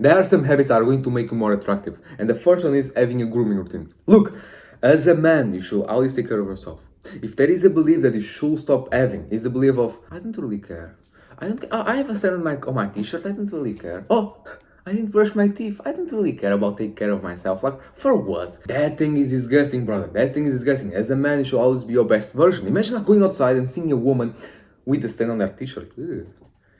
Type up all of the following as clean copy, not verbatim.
There are some habits that are going to make you more attractive, and the first one is having a grooming routine. Look, as a man, you should always take care of yourself. If there is a belief that you should stop having, is the belief of I don't really care. I have a stain on my t-shirt. I don't really care. Oh, I didn't brush my teeth. I don't really care about taking care of myself. Like, for what? That thing is disgusting, brother. That thing is disgusting. As a man, you should always be your best version. Imagine like going outside and seeing a woman with a stain on their t-shirt. Ugh.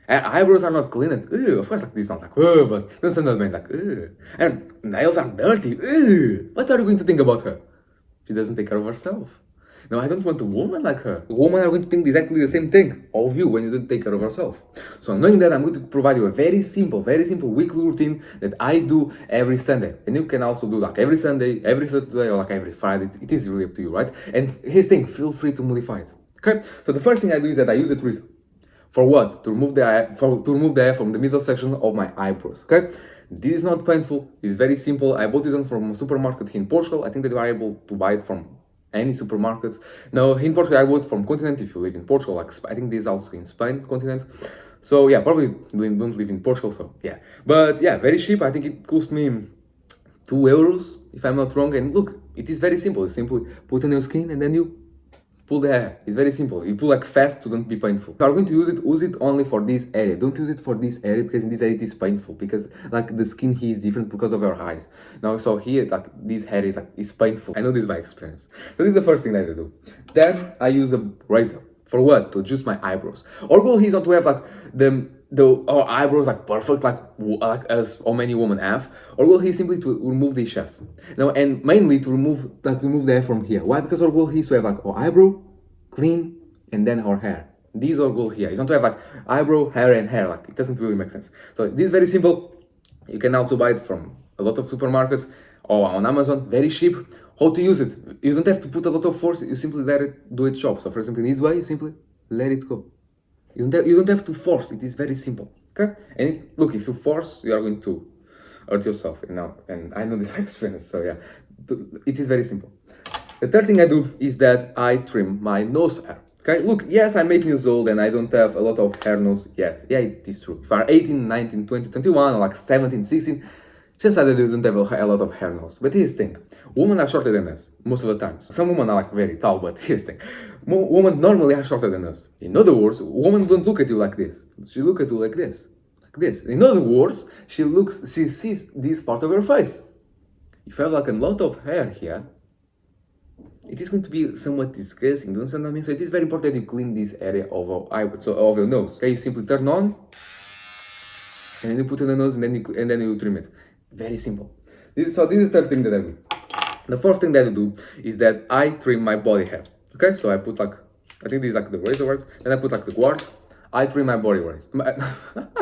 Eyebrows are not cleaned. Ugh. Of course, like this sounds like, oh, but don't sound that man like, ugh. And nails are dirty. Ugh. What are you going to think about her? She doesn't take care of herself. No, I don't want a woman like her. Women are going to think exactly the same thing of you when you don't take care of yourself. So knowing that, I'm going to provide you a very simple weekly routine that I do every Sunday. And you can also do like every Sunday, every Saturday, or like every Friday. It is really up to you, right? And here's the thing, feel free to modify it. Okay? So the first thing I do is that I use a tweezer. For what? To remove the hair from the middle section of my eyebrows. Okay? This is not painful. It's very simple. I bought it from a supermarket here in Portugal. I think that you are able to buy it from any supermarkets. Now, in Portugal, I bought from Continent. If you live in Portugal, like I think this is also in Spain, Continent. So yeah, probably don't live in Portugal. So yeah, but yeah, very cheap. I think it cost me €2, if I'm not wrong. And look, it is very simple. You simply put on your skin and then you pull the hair. It's very simple. You pull like fast to don't be painful. If you are going to use it only for this area. Don't use it for this area because in this area it is painful because like the skin here is different because of your eyes. Now so here like this hair is painful. I know this by experience. So this is the first thing that I do. Then I use a razor. For what? To adjust my eyebrows. Our goal here is not to have like our eyebrows like perfect like as how many women have. Our goal here is simply to remove the excess. Now and mainly to remove the hair from here. Why? Because our goal here is to have like our eyebrow clean and then our hair. These are our goal here. It's not to have like eyebrow, hair and hair. Like it doesn't really make sense. So this is very simple. You can also buy it from a lot of supermarkets or on Amazon. Very cheap. How to use it? You don't have to put a lot of force. You simply let it do its job. So for example, in this way, you simply let it go. You don't have to force. It is very simple. Okay? And look, if you force, you are going to hurt yourself. And I know this by experience. So yeah, it is very simple. The third thing I do is that I trim my nose hair. Okay, look, yes, I'm 18 years old and I don't have a lot of hair nose yet. Yeah, it is true. If you are 18, 19, 20, 21, or like 17, 16, just that you don't have a lot of hair nose. But here's the thing, women are shorter than us, most of the time. Some women are like very tall, but here's the thing. Women normally are shorter than us. In other words, women don't look at you like this. She look at you like this. Like this. In other words, she sees this part of your face. If you have like a lot of hair here, it is going to be somewhat disgusting, don't you understand what I mean? So it is very important that you clean this area of your nose. Okay, you simply turn on, and then you put it on the nose, and then you trim it. Very simple. This is the third thing that I do. The fourth thing that I do is that I trim my body hair. Okay, so I put like, I think this is like the razor words, then I put like the guard. I trim my body hairs.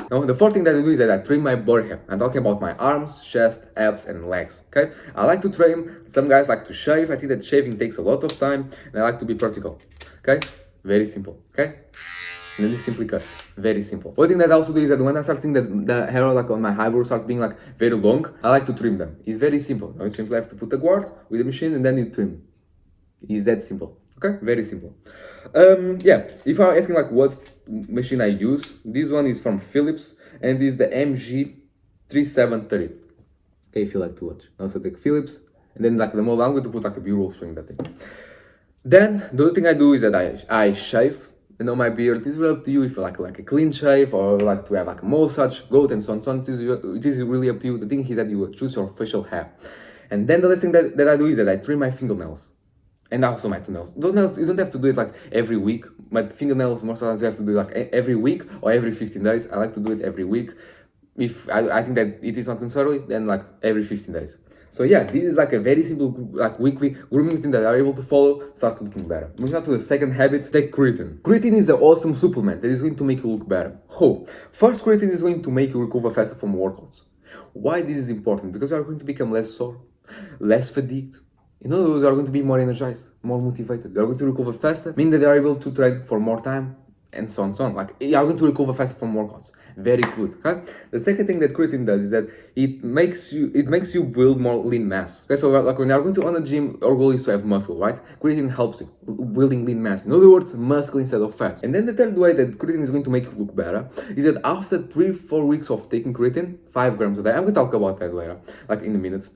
No, the fourth thing that I do is that I trim my body hair. I'm talking about my arms, chest, abs, and legs. Okay? I like to trim. Some guys like to shave. I think that shaving takes a lot of time, and I like to be practical. Okay? Very simple. Okay? And then you simply cut. Very simple. One thing that I also do is that when I start seeing that the hair like on my eyebrows start being like very long, I like to trim them. It's very simple. You simply have to put the guard with the machine and then you trim. It's that simple. Okay? Very simple. Yeah, if you're asking like what machine I use, this one is from Philips and this is the MG3730. Okay, if you like to watch. Also take Philips and then like the model, I'm going to put like a B-roll showing that thing. Then the other thing I do is that I shave. You know, my beard. It's really up to you if you like a clean shave or like to have like a mustache, goat and so on. It is really up to you. The thing is that you choose your facial hair. And then the last thing that I do is that I trim my fingernails. And also my toenails. Those nails, you don't have to do it like every week. My fingernails, most of the times you have to do it like every week or every 15 days. I like to do it every week. If I think that it is not necessary, then like every 15 days. So yeah, this is like a very simple like weekly grooming routine that you are able to follow, start looking better. Moving on to the second habit, take creatine. Creatine is an awesome supplement that is going to make you look better. How? First, creatine is going to make you recover faster from workouts. Why this is important? Because you are going to become less sore, less fatigued. In other words, you are going to be more energized, more motivated. You are going to recover faster, meaning that you are able to train for more time and so on, so on. Like, you are going to recover faster from workouts. Very good. Okay. The second thing that creatine does is that it makes you build more lean mass. Okay, so like when you are going to on a gym, our goal is to have muscle, right? Creatine helps you building lean mass. In other words, muscle instead of fat. And then the third way that creatine is going to make you look better is that after 3-4 weeks of taking creatine, 5 grams a day. I'm going to talk about that later, like in a minute.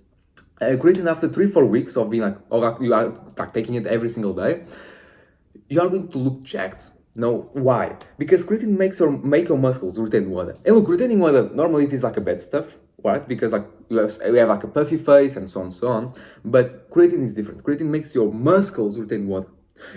Creatine after 3-4 weeks of being like, or like you are like taking it every single day, you are going to look jacked. No, why? Because creatine make your muscles retain water. And look, retaining water normally it is like a bad stuff, right? Because like we have like a puffy face and so on, so on. But creatine is different. Creatine makes your muscles retain water.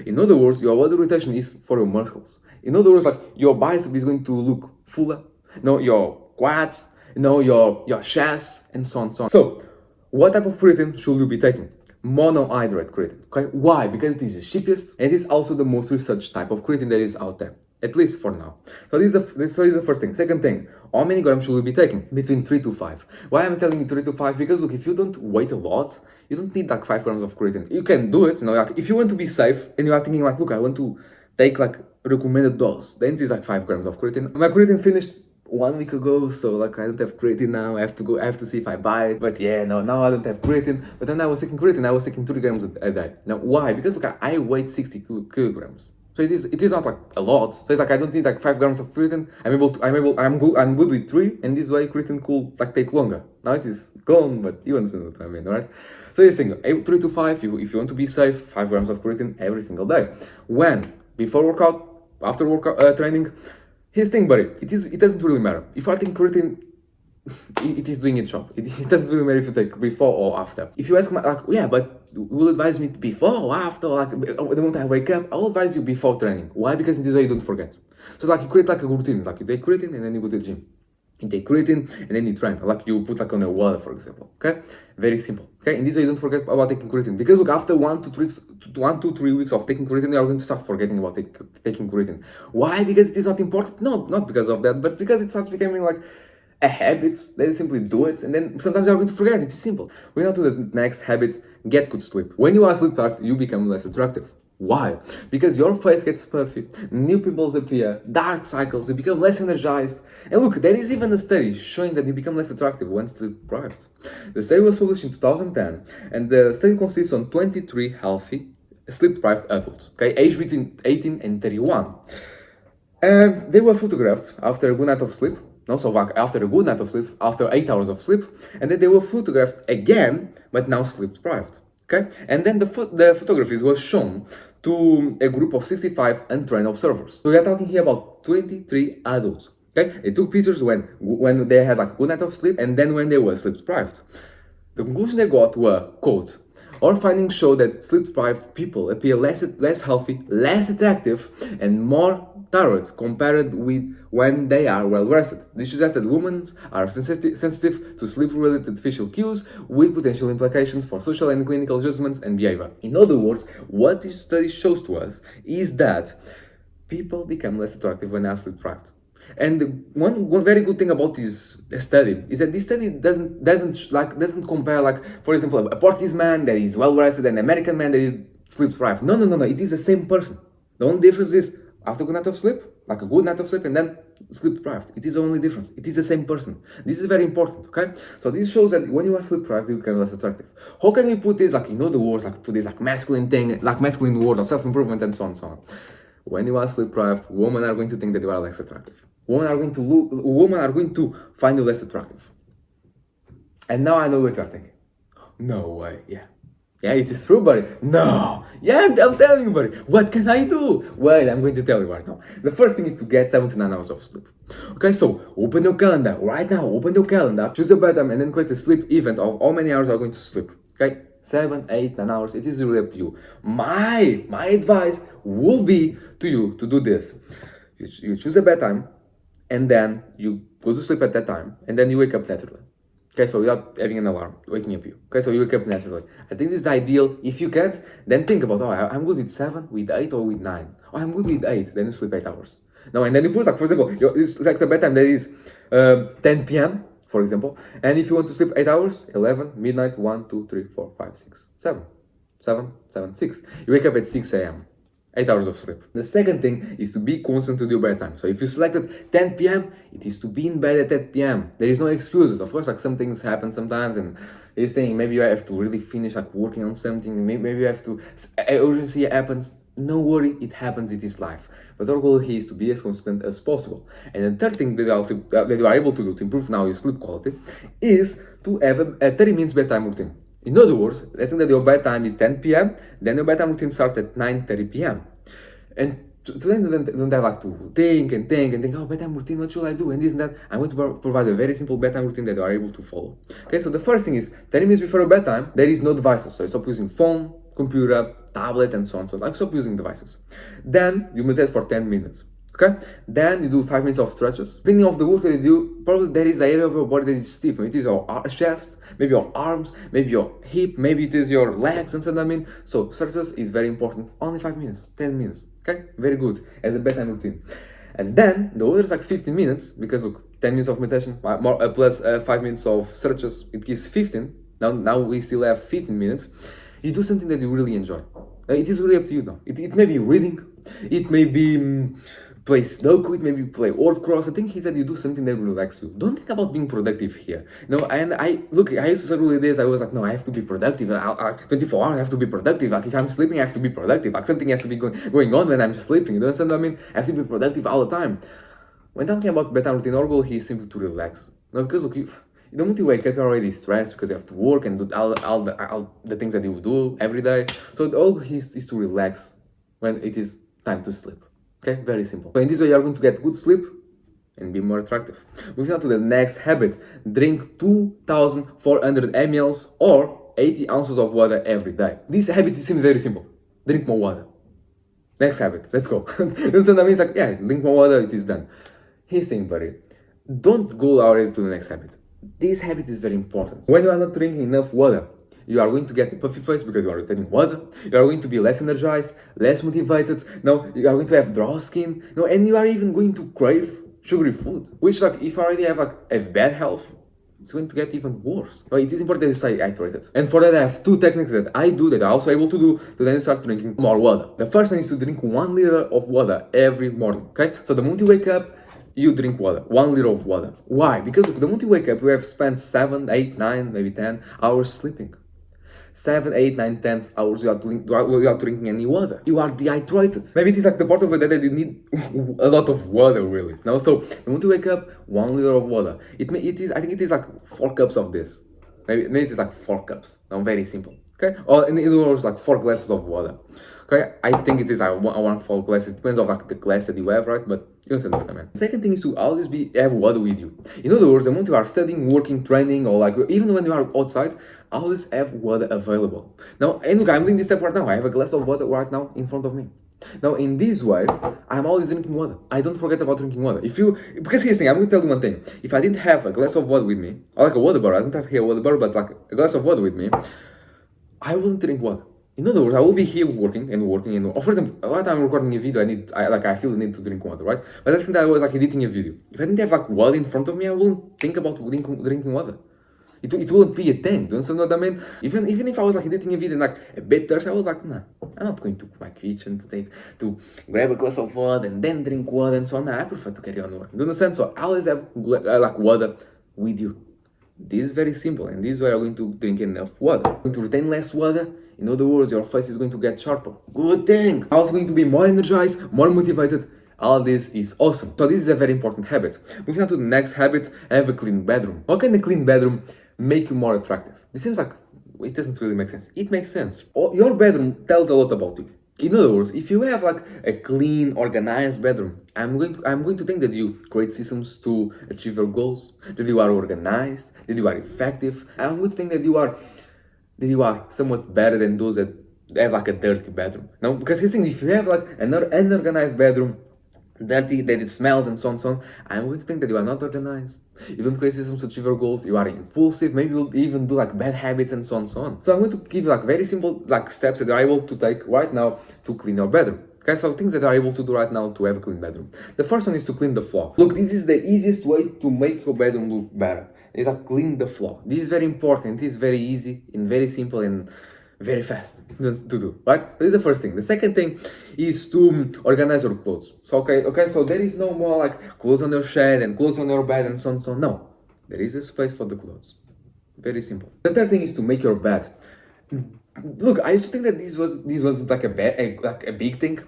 In other words, your water retention is for your muscles. In other words, like your bicep is going to look fuller. No, your quads, your chest, and so on, so on. So, what type of creatine should you be taking? Monohydrate creatine. Okay, why? Because it is the cheapest and it is also the most researched type of creatine that is out there, at least for now. So this is the first thing. Second thing, how many grams should you be taking? Between 3 to 5. Why am I telling you 3 to 5? Because look, if you don't weigh a lot, you don't need like 5 grams of creatine. You can do it, like if you want to be safe and you are thinking like, look, I want to take like recommended dose, then it is like 5 grams of creatine. My creatine finished 1 week ago, so like I don't have creatine now. I have to see if I buy it. But yeah, no, now I don't have creatine. But then I was taking creatine, I was taking 3 grams a day. Now why? Because look, I weigh 60 kilograms. So it is not like a lot. So it's like I don't need like 5 grams of creatine. I'm good with 3, and this way creatine could like take longer. Now it is gone, but you understand what I mean, right? So this thing, 3 to 5, if you want to be safe, 5 grams of creatine every single day. When? Before workout, after workout training. Here's the thing, buddy, it doesn't really matter. If you take creatine, it is doing its job. It doesn't really matter if you take before or after. If you ask me, like, yeah, but will advise me before or after, like, the moment I wake up, I'll advise you before training. Why? Because in this way you don't forget. So like you create like a routine, like you take creatine and then you go to the gym. You take creatine and then you train, like you put like on a water, for example. Okay, very simple. Okay, in this way you don't forget about taking creatine, because look, after 1 to 3 weeks of taking creatine, you are going to start forgetting about taking creatine. Why? Because it is not important. No, not because of that, but because it starts becoming like a habit. They simply do it, and then sometimes you are going to forget. It is simple. We now to the next habit: get good sleep. When you are sleep deprived, you become less attractive. Why? Because your face gets puffy, new pimples appear, dark cycles, you become less energized. And look, there is even a study showing that you become less attractive when sleep deprived. The study was published in 2010, and the study consists on 23 healthy, sleep deprived adults, okay, aged between 18 and 31. And they were photographed after a good night of sleep, after a good night of sleep, after 8 hours of sleep, and then they were photographed again, but now sleep deprived. Okay, and then the photographies was shown to a group of 65 untrained observers. So we are talking here about 23 adults. Okay, they took pictures when they had like a good night of sleep, and then when they were sleep deprived. The conclusion they got were, quote, "Our findings show that sleep-deprived people appear less healthy, less attractive, and more tired compared with when they are well-rested. This suggests that women are sensitive to sleep-related facial cues, with potential implications for social and clinical judgments and behavior." In other words, what this study shows to us is that people become less attractive when they are sleep-deprived. And one very good thing about this study is that this study doesn't compare, like, for example, a Portuguese man that is well rested and an American man that is sleep deprived. No. It is the same person. The only difference is after a good night of sleep, like a good night of sleep, and then sleep deprived. It is the only difference. It is the same person. This is very important. Okay, so this shows that when you are sleep deprived, you become less attractive. How can we put this, like, in other words, like to this like masculine thing, like masculine word of self-improvement and so on and so on? When you are sleep deprived, women are going to think that you are less attractive. Women are going to find you less attractive. And now I know what you're thinking. No way, yeah. Yeah, it is true, buddy. No. Yeah, I'm telling you, buddy. What can I do? Well, I'm going to tell you right now. The first thing is to get 7 to 9 hours of sleep. Okay, so open your calendar right now. Open your calendar, choose a bedtime, and then create a sleep event of how many hours you are going to sleep. Okay, 7, 8, 9 hours. It is really up to you. My advice will be to you to do this. You choose a bedtime, and then you go to sleep at that time, and then you wake up naturally. Okay, so without having an alarm waking up you. Okay, so you wake up naturally. I think this is ideal. If you can't, then think about, I'm good with 7, with 8, or with 9. Oh, I'm good with 8, then you sleep 8 hours. No, and then you put, like, for example, it's like the bedtime that is 10 p.m., for example, and if you want to sleep 8 hours, 11, midnight, 1, 2, 3, 4, 5, 6, 7. 7, 6. You wake up at 6 a.m. 8 hours of sleep. The second thing is to be constant with your bedtime. So if you selected 10 p.m., it is to be in bed at 10 p.m. There is no excuses. Of course, like some things happen sometimes, and you're saying maybe you have to really finish like working on something. Maybe you have to. Urgency happens. No worry, it happens. It is life. But our goal here is to be as constant as possible. And the third thing that you are able to do to improve now your sleep quality is to have a 30 minutes bedtime routine. In other words, let's think that your bedtime is 10 p.m., then your bedtime routine starts at 9:30 p.m. And so then don't have like to think, oh, bedtime routine, what should I do? And this and that. I'm going to provide a very simple bedtime routine that you are able to follow. Okay, so the first thing is 30 minutes before your bedtime, there is no devices. So you stop using phone, computer, tablet, and so on. So like stop using devices. Then you meditate for 10 minutes. Okay, then you do 5 minutes of stretches. Depending on the work that you do, probably there is an area of your body that is stiff. Maybe it is your chest, maybe your arms, maybe your hip, maybe it is your legs, and so on. I mean, so stretches is very important. Only 5 minutes, 10 minutes. Okay, very good as a bedtime routine. And then the other is like 15 minutes because look, 10 minutes of meditation plus 5 minutes of stretches, it gives 15. Now we still have 15 minutes. You do something that you really enjoy. It is really up to you now. It may be reading, it may be play Sudoku, it may be play word cross. I think he said you do something that will relax you. Don't think about being productive here. No, and I used to start really days, I was like, no, I have to be productive. 24 hours, I have to be productive. Like if I'm sleeping, I have to be productive. Like something has to be going on when I'm sleeping. You know what I mean? I have to be productive all the time. When talking about bedtime routine, our goal here is simply to relax. No, because look, the moment you wake up, you're already stressed because you have to work and do all the things that you do every day. So the goal is to relax when it is time to sleep. Okay, very simple. So in this way, you are going to get good sleep and be more attractive. Moving on to the next habit: drink 2,400 ml or 80 ounces of water every day. This habit seems very simple. Drink more water. Next habit, let's go. So that means like, yeah, drink more water, it is done. Here's the thing, buddy. Don't go already to the next habit. This habit is very important. When you are not drinking enough water, you are going to get a puffy face because you are retaining water. You are going to be less energized, less motivated. No, you are going to have dry skin. No, and you are even going to crave sugary food, which like if you already have like a bad health, it's going to get even worse. So it is important that you stay hydrated. And for that, I have two techniques that I do that I'm also able to do to then start drinking more water. The first one is to drink 1 liter of water every morning. Okay, so the moment you wake up, you drink water, 1 liter of water. Why? Because look, the moment you wake up, you have spent 7, 8, 9, maybe 10 hours sleeping. 7, 8, 9, 10 hours without drinking any water. You are dehydrated. Maybe it is like the part of the day that you need a lot of water, really. No, so the moment you wake up, 1 liter of water. I think it is like 4 cups of this. Maybe it is like 4 cups. Now, very simple. Okay, or in other words, like 4 glasses of water. Okay, I think it is like one full glass. It depends on like the glass that you have, right? But you understand what I mean. The second thing is to always have water with you. In other words, the moment you are studying, working, training, or like even when you are outside, always have water available. Now, and look, I'm doing this step right now. I have a glass of water right now in front of me. Now, in this way, I'm always drinking water. I don't forget about drinking water. Because here's the thing, I'm going to tell you one thing. If I didn't have a glass of water with me, or like a water bar, I don't have here a water bar, but like a glass of water with me, I wouldn't drink water. In other words, I will be here working, and for example, a lot of time I'm recording a video, I feel the need to drink water, right? But I think that I was like editing a video. If I didn't have like water in front of me, I wouldn't think about drinking water. It wouldn't be a thing. Do you understand what I mean? Even if I was like editing a video and like a bit thirsty, I was like, nah, I'm not going to my kitchen to grab a glass of water and then drink water and so on. Nah, I prefer to carry on working. Do you understand? So I always have like water with you. This is very simple, and this way you're going to drink enough water. You're going to retain less water. In other words, your face is going to get sharper. Good thing. Also going to be more energized, more motivated. All this is awesome. So this is a very important habit. Moving on to the next habit, have a clean bedroom. How can a clean bedroom make you more attractive? This seems like it doesn't really make sense. It makes sense. Your bedroom tells a lot about you. In other words, if you have like a clean, organized bedroom, I'm going to think that you create systems to achieve your goals, that you are organized, that you are effective. I'm going to think that you are somewhat better than those that have like a dirty bedroom. Now, because you think if you have like an unorganized bedroom, dirty, that it smells and so on, I'm going to think that you are not organized. You don't create systems to achieve your goals. You are impulsive. Maybe you'll even do like bad habits and so on. So I'm going to give you like very simple like steps that you are able to take right now to clean your bedroom. Okay, so things that you are able to do right now to have a clean bedroom. The first one is to clean the floor. Look, this is the easiest way to make your bedroom look better. Is like clean the floor. This is very important. It is very easy and very simple, and very fast just to do, right? This is the first thing. The second thing is to organize your clothes. So okay, so there is no more like clothes on your shed and clothes on your bed and so on, so on. No, there is a space for the clothes. Very simple. The third thing is to make your bed. Look, I used to think that this wasn't like like a big thing.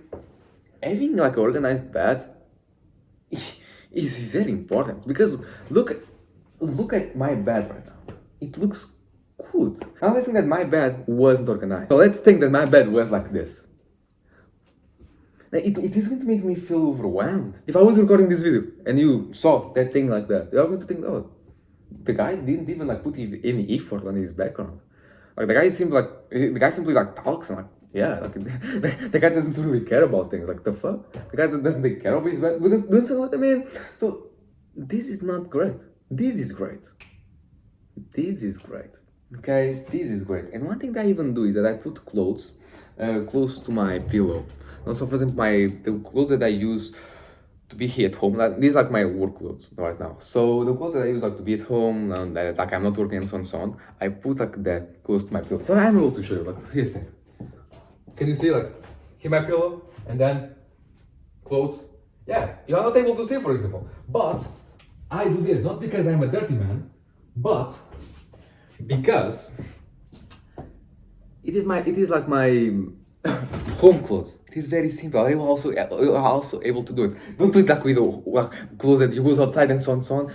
Having like an organized bed is very important because look at my bed right now. It looks good. Now let's think that my bed wasn't organized. So let's think that my bed was like this. Now, it is going to make me feel overwhelmed. If I was recording this video and you saw that thing like that, you are going to think, oh, the guy didn't even like put any effort on his background. Like the guy simply like talks and like, yeah, like the guy doesn't really care about things. Like the fuck, the guy doesn't take care of his bed. Because don't you know what I mean? So this is not great. This is great. This is great. Okay, this is great. And one thing that I even do is that I put clothes close to my pillow. Also, for example, the clothes that I use to be here at home, like, these are like my work clothes right now. So the clothes that I use like to be at home and that like I'm not working and so on, I put like that close to my pillow. So I'm able to show you. Like here's the thing. Can you see like here my pillow and then clothes? Yeah, you are not able to see, for example. But I do this not because I'm a dirty man, but because it is like my home clothes. It is very simple. I'm also able to do it. Don't do it like with clothes that you use outside and so on, so on.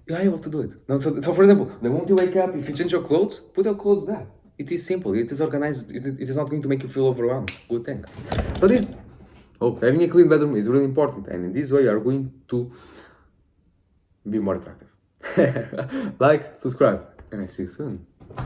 You are able to do it. No, so for example, the moment you wake up, if you change your clothes, put your clothes there. It is simple. It is organized. It is not going to make you feel overwhelmed. Good thing. So this, having a clean bedroom is really important, and in this way, you are going to be more attractive. Like, subscribe, and I see you soon.